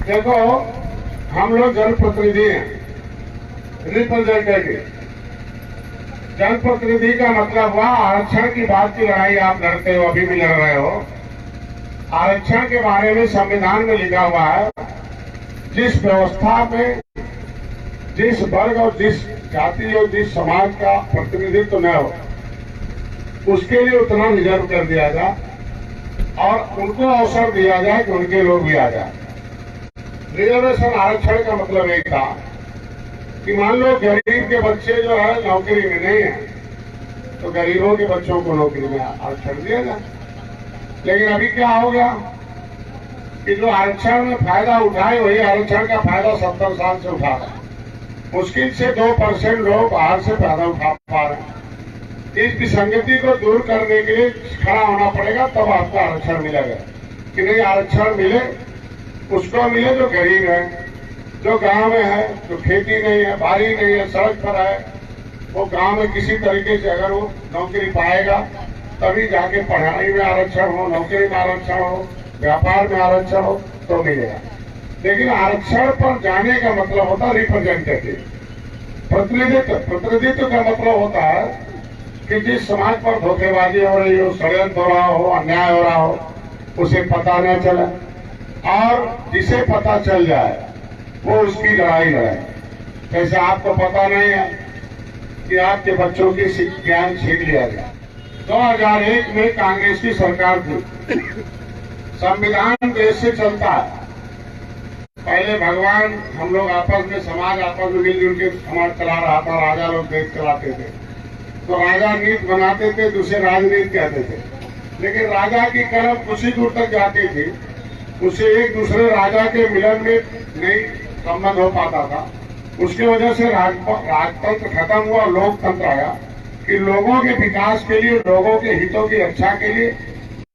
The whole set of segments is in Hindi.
देखो, हम लोग जनप्रतिनिधि हैं, रिप्रेजेंटेटिव। जनप्रतिनिधि का मतलब हुआ आरक्षण की बात की लड़ाई आप लड़ते हो, अभी भी लड़ रहे हो। आरक्षण के बारे में संविधान में लिखा हुआ है, जिस व्यवस्था में जिस वर्ग और जिस जाति और जिस समाज का प्रतिनिधित्व न हो, उसके लिए उतना रिजर्व कर दिया जाए और उनको अवसर दिया जाए कि उनके लोग भी आ जाए। रिजर्वेशन आरक्षण का मतलब एक था कि मान लो गरीब के बच्चे जो है नौकरी में नहीं है, तो गरीबों के बच्चों को नौकरी में आरक्षण दिया जाए। लेकिन अभी क्या हो गया कि जो आरक्षण में फायदा उठाए वही आरक्षण का फायदा 70 साल से उठा रहे हैं। मुश्किल से 2% लोग बाहर से फायदा उठा पा रहे हैं। इस विसंगति को दूर करने के लिए खड़ा होना पड़ेगा, तब आपको आरक्षण मिलेगा। कि नहीं आरक्षण मिले उसको मिले जो गरीब है, जो गांव में है, जो खेती नहीं है, बारी नहीं है, सड़क पर है, वो गांव में किसी तरीके से अगर वो नौकरी पाएगा तभी जाके पढ़ाई में आरक्षण हो, नौकरी में आरक्षण हो, व्यापार में आरक्षण हो तो मिलेगा। लेकिन आरक्षण पर जाने का मतलब होता है रिप्रेजेंटेटिव, प्रतिनिधित्व। प्रतिनिधित्व का मतलब होता है कि जिस समाज पर धोखेबाजी हो रही हो, षड्यंत्र हो रहा हो, अन्याय हो रहा हो, उसे पता न चले, और जिसे पता चल जाए वो उसकी लड़ाई लड़े। जैसे आपको पता नहीं है कि आपके बच्चों की ज्ञान छीन लिया गया। 2001 में कांग्रेस की सरकार थी। संविधान देश से चलता है। पहले भगवान, हम लोग आपस में, समाज आपस में मिलजुल के समाज चला रहा था, राजा लोग देश चलाते थे। तो राजा नीति बनाते थे, दूसरे राजनीति कहते थे। लेकिन राजा की कलम कुछ ही दूर तक जाती थी, उससे एक दूसरे राजा के मिलन में नहीं संबंध हो पाता था। उसके वजह से राजतंत्र खत्म हुआ, लोकतंत्र आया कि लोगों के विकास के लिए, लोगों के हितों की रक्षा के लिए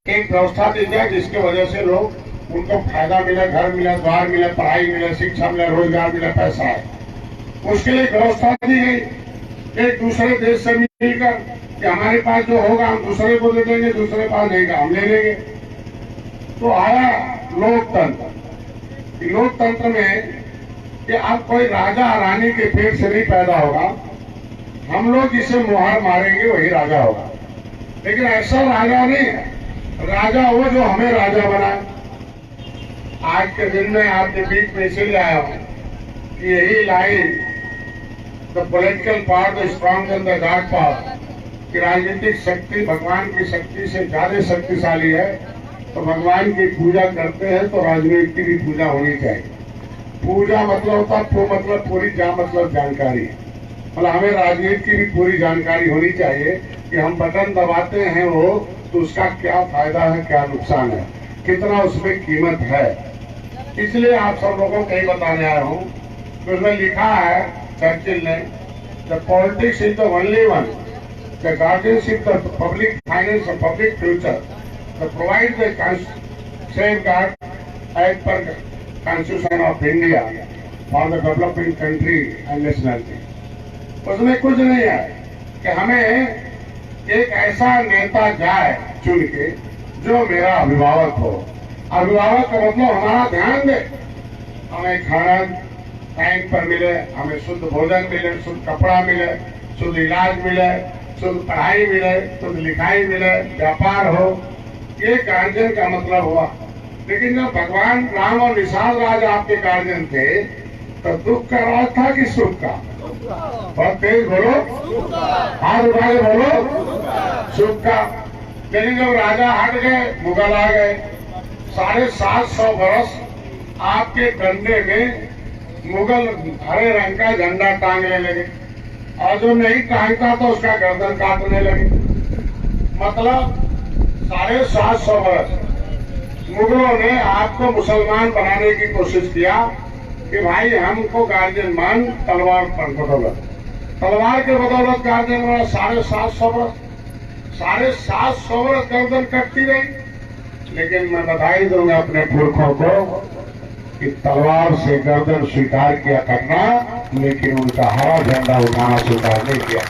एक व्यवस्था दी जाए, जिसके वजह से लोग उनको फायदा मिले, घर मिले, द्वार मिले, पढ़ाई मिले, शिक्षा मिले, रोजगार मिले, पैसा है। उसके लिए व्यवस्था दी गई एक दूसरे देश से मिलकर कि हमारे पास जो होगा हम दूसरे को दे देंगे, दूसरे पास देगा हम ले लेंगे। तो आया लोकतंत्र। लोकतंत्र में कि अब कोई राजा रानी के पेट से नहीं पैदा होगा, हम लोग जिसे मुहर मारेंगे वही राजा होगा। लेकिन ऐसा राजा नहीं है, राजा वो जो हमें राजा बनाए। आज के दिन में आपके बीच में इसलिए आया हूं कि यही line, the political power the strong and the God power, कि राजनीतिक शक्ति भगवान की शक्ति से ज्यादा शक्तिशाली है। तो भगवान की पूजा करते हैं तो राजनीति की भी पूजा होनी चाहिए। पूजा मतलब होता है मतलब पूरी मतलब जानकारी, मतलब हमें राजनीति की भी पूरी जानकारी होनी चाहिए कि हम बटन दबाते हैं वो, तो उसका क्या फायदा है, क्या नुकसान है, कितना उसमें कीमत है। इसलिए आप सब लोगों को यही बताने आया हूँ। तो उसमें लिखा है चर्चिल ने, the politics is the only one, the guardianship the public finance और public future, the provide the safeguard as per constitution of India for the developing country and nationality. उसमें कुछ नहीं है कि हमें एक ऐसा नेता जाए चुन के जो मेरा अभिभावक हो। अभिभावक का मतलब हमारा ध्यान दे, हमें खाना टाइम पर मिले, हमें शुद्ध भोजन मिले, शुद्ध कपड़ा मिले, शुद्ध इलाज मिले, शुद्ध पढ़ाई मिले, शुद्ध लिखाई मिले, व्यापार हो। ये गार्जियन का मतलब हुआ। लेकिन जब भगवान राम और निषाद राज आपके गार्जियन थे तो दुख का राज था कि सुख का? बहुत तेज बोलो, हाथ उठा के बोलो, सुख का। लेकिन जब राजा हट गए, मुगल आ गए, 750 वर्ष आपके डंडे में मुगल हरे रंग का झंडा टांगने लगे, और जो नहीं टांगता तो उसका गर्दन काटने लगे। मतलब 750 वर्ष मुगलों ने आपको मुसलमान बनाने की कोशिश किया कि भाई हमको गार्जियन मान, तलवार पर बदौलत, तलवार के बदौलत गार्जियन बना। 750 वर्ष, 750 वर्ष गर्दन कटती रही। लेकिन मैं बधाई दूंगा अपने पुरखों को कि तलवार से गर्दन स्वीकार किया करना, लेकिन उनका हरा झंडा उठाना स्वीकार नहीं किया।